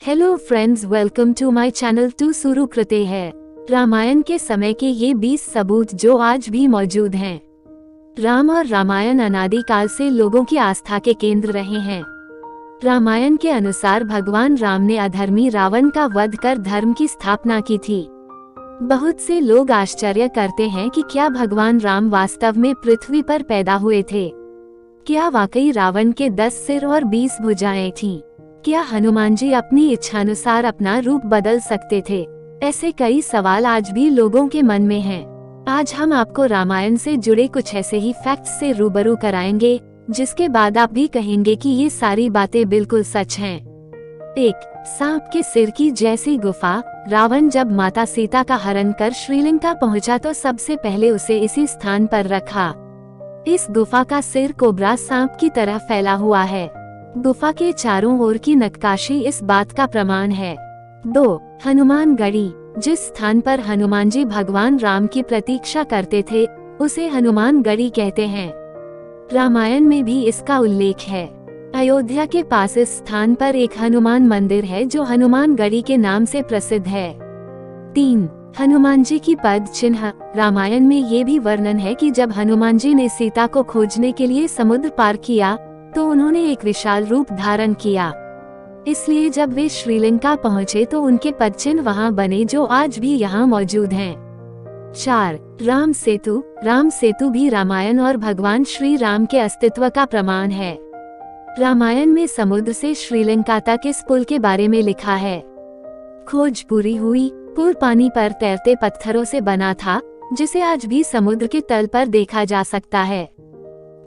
Hello friends, welcome to my channel टू शुरू करते हैं। रामायण के समय के ये 20 सबूत जो आज भी मौजूद हैं। राम और रामायण अनादिकाल से लोगों की आस्था के केंद्र रहे हैं। रामायण के अनुसार भगवान राम ने अधर्मी रावण का वध कर धर्म की स्थापना की थी। बहुत से लोग आश्चर्य करते हैं कि क्या भगवान राम वास्तव में पृथ्वी पर पैदा हुए थे? क्या वाकई रावण के 10 सिर और 20 भुजाएं थीं? क्या हनुमान जी अपनी इच्छानुसार अपना रूप बदल सकते थे? ऐसे कई सवाल आज भी लोगों के मन में हैं। आज हम आपको रामायण से जुड़े कुछ ऐसे ही फैक्ट्स से रूबरू कराएंगे जिसके बाद आप भी कहेंगे कि ये सारी बातें बिल्कुल सच हैं। 1. सांप के सिर की जैसी गुफा। रावण जब माता सीता का हरण कर श्रीलंका पहुंचा तो सबसे पहले उसे इसी स्थान पर रखा। इस गुफा का सिर कोबरा सांप की तरह फैला हुआ है। गुफा के चारों ओर की नक्काशी इस बात का प्रमाण है। 2. हनुमान गढ़ी। जिस स्थान पर हनुमान जी भगवान राम की प्रतीक्षा करते थे उसे हनुमान गढ़ी कहते हैं। रामायण में भी इसका उल्लेख है। अयोध्या के पास इस स्थान पर एक हनुमान मंदिर है जो हनुमान गढ़ी के नाम से प्रसिद्ध है। 3. हनुमान जी की पद चिन्ह। रामायण में ये भी वर्णन है कि जब हनुमान जी ने सीता को खोजने के लिए समुद्र पार किया तो उन्होंने एक विशाल रूप धारण किया। इसलिए जब वे श्रीलंका पहुंचे तो उनके पदचिन्ह वहां बने जो आज भी यहाँ मौजूद हैं। 4. राम सेतु। राम सेतु भी रामायण और भगवान श्री राम के अस्तित्व का प्रमाण है। रामायण में समुद्र से श्रीलंका तक इस पुल के बारे में लिखा है। खोज पूरी हुई। पुल पानी पर तैरते पत्थरों से बना था जिसे आज भी समुद्र के तल पर देखा जा सकता है।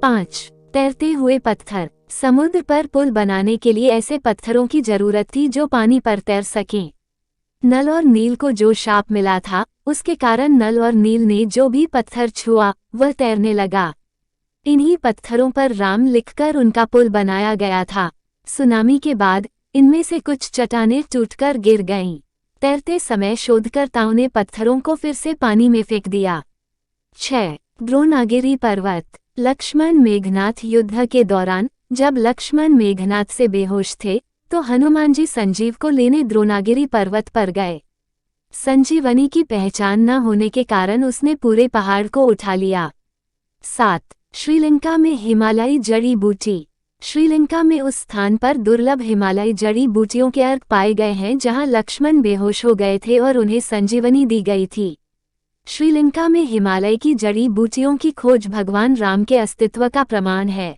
5. तैरते हुए पत्थर। समुद्र पर पुल बनाने के लिए ऐसे पत्थरों की जरूरत थी जो पानी पर तैर सकें। नल और नील को जो शाप मिला था उसके कारण नल और नील ने जो भी पत्थर छुआ वह तैरने लगा। इन्हीं पत्थरों पर राम लिखकर उनका पुल बनाया गया था। सुनामी के बाद इनमें से कुछ चट्टानें टूटकर गिर गईं। तैरते समय शोधकर्ताओं ने पत्थरों को फिर से पानी में फेंक दिया। 6. द्रोणागिरी पर्वत। लक्ष्मण मेघनाथ युद्ध के दौरान जब लक्ष्मण मेघनाथ से बेहोश थे तो हनुमान जी संजीव को लेने द्रोणागिरी पर्वत पर गए। संजीवनी की पहचान न होने के कारण उसने पूरे पहाड़ को उठा लिया। 7. श्रीलंका में हिमालयी जड़ी बूटी। श्रीलंका में उस स्थान पर दुर्लभ हिमालयी जड़ी बूटियों के अर्क पाए गए हैं जहां लक्ष्मण बेहोश हो गए थे और उन्हें संजीवनी दी गई थी। श्रीलंका में हिमालय की जड़ी बूटियों की खोज भगवान राम के अस्तित्व का प्रमाण है।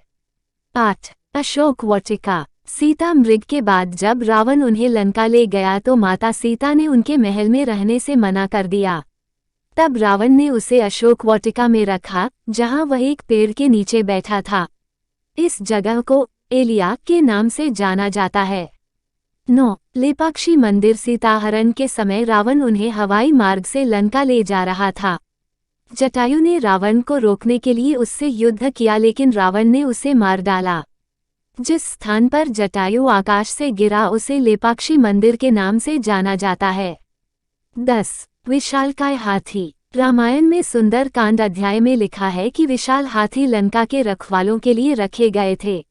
8. अशोक वाटिका। सीता मृग के बाद जब रावण उन्हें लंका ले गया तो माता सीता ने उनके महल में रहने से मना कर दिया। तब रावण ने उसे अशोक वाटिका में रखा जहां वह एक पेड़ के नीचे बैठा था। इस जगह को एलिया के नाम से जाना जाता है। 9. लेपाक्षी मंदिर। सीताहरण के समय रावण उन्हें हवाई मार्ग से लंका ले जा रहा था। जटायु ने रावण को रोकने के लिए उससे युद्ध किया लेकिन रावण ने उसे मार डाला। जिस स्थान पर जटायु आकाश से गिरा उसे लेपाक्षी मंदिर के नाम से जाना जाता है। 10. विशालकाय हाथी। रामायण में सुंदर कांड अध्याय में लिखा है कि विशाल हाथी लंका के रखवालों के लिए रखे गए थे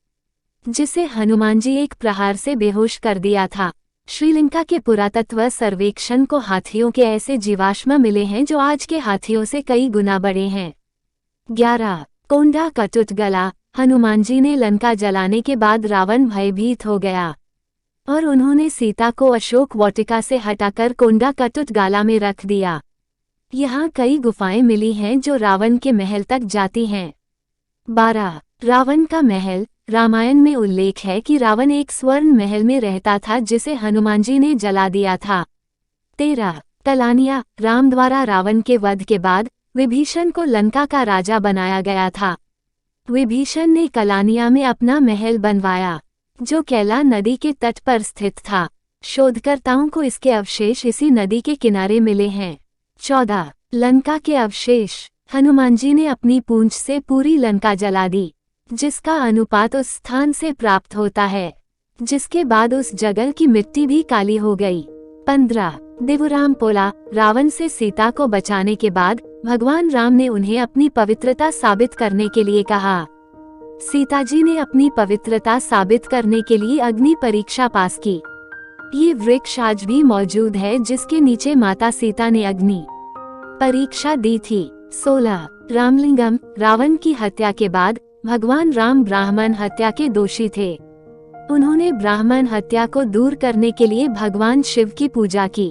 जिसे हनुमान जी एक प्रहार से बेहोश कर दिया था। श्रीलंका के पुरातत्व सर्वेक्षण को हाथियों के ऐसे जीवाश्म मिले हैं जो आज के हाथियों से कई गुना बड़े हैं। 11. कोंडा कटुट गला। हनुमान जी ने लंका जलाने के बाद रावण भयभीत हो गया और उन्होंने सीता को अशोक वाटिका से हटाकर कोंडा कटुट गाला में रख दिया। यहाँ कई गुफाएं मिली हैं जो रावण के महल तक जाती हैं। 12. रावण का महल। रामायण में उल्लेख है कि रावण एक स्वर्ण महल में रहता था जिसे हनुमान जी ने जला दिया था। 13. कलानिया। राम द्वारा रावण के वध के बाद विभीषण को लंका का राजा बनाया गया था। विभीषण ने कलानिया में अपना महल बनवाया जो कैला नदी के तट पर स्थित था। शोधकर्ताओं को इसके अवशेष इसी नदी के किनारे मिले हैं। 14. लंका के अवशेष। हनुमान जी ने अपनी पूंछ से पूरी लंका जला दी जिसका अनुपात उस स्थान से प्राप्त होता है जिसके बाद उस जगह की मिट्टी भी काली हो गई। 15. देवराम पोला। रावण से सीता को बचाने के बाद भगवान राम ने उन्हें अपनी पवित्रता साबित करने के लिए कहा। सीता जी ने अपनी पवित्रता साबित करने के लिए अग्नि परीक्षा पास की। ये वृक्ष आज भी मौजूद है जिसके नीचे माता सीता ने अग्नि परीक्षा दी थी। 16 रामलिंगम। रावण की हत्या के बाद भगवान राम ब्राह्मण हत्या के दोषी थे। उन्होंने ब्राह्मण हत्या को दूर करने के लिए भगवान शिव की पूजा की।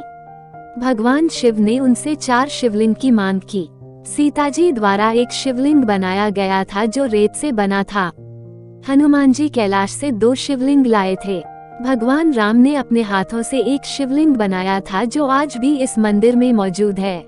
भगवान शिव ने उनसे 4 शिवलिंग की मांग की। सीताजी द्वारा एक शिवलिंग बनाया गया था जो रेत से बना था। हनुमान जी कैलाश से 2 शिवलिंग लाए थे। भगवान राम ने अपने हाथों से एक शिवलिंग बनाया था जो आज भी इस मंदिर में मौजूद है।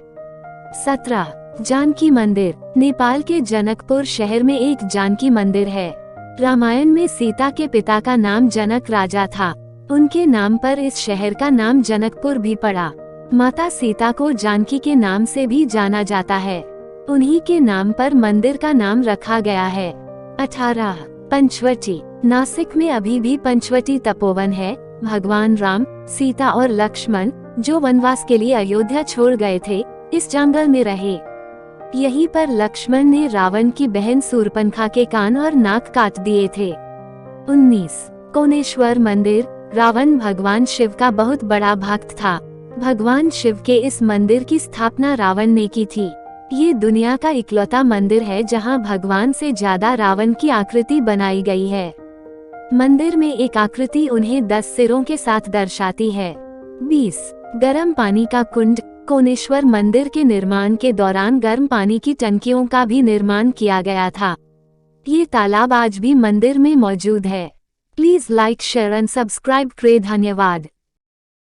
17 जानकी मंदिर। नेपाल के जनकपुर शहर में एक जानकी मंदिर है। रामायण में सीता के पिता का नाम जनक राजा था। उनके नाम पर इस शहर का नाम जनकपुर भी पड़ा। माता सीता को जानकी के नाम से भी जाना जाता है। उन्हीं के नाम पर मंदिर का नाम रखा गया है। 18 पंचवटी। नासिक में अभी भी पंचवटी तपोवन है। भगवान राम, सीता और लक्ष्मण जो वनवास के लिए अयोध्या छोड़ गए थे, इस जंगल में रहे। यहीं पर लक्ष्मण ने रावण की बहन शूर्पणखा के कान और नाक काट दिए थे। 19 कोनेश्वर मंदिर। रावण भगवान शिव का बहुत बड़ा भक्त था। भगवान शिव के इस मंदिर की स्थापना रावण ने की थी। ये दुनिया का इकलौता मंदिर है जहां भगवान से ज्यादा रावण की आकृति बनाई गई है। मंदिर में एक आकृति उन्हें 10 सिरों के साथ दर्शाती है। 20 गर्म पानी का कुंड। कोनेश्वर मंदिर के निर्माण के दौरान गर्म पानी की टंकियों का भी निर्माण किया गया था। ये तालाब आज भी मंदिर में मौजूद है। Please like, share and subscribe करें। धन्यवाद।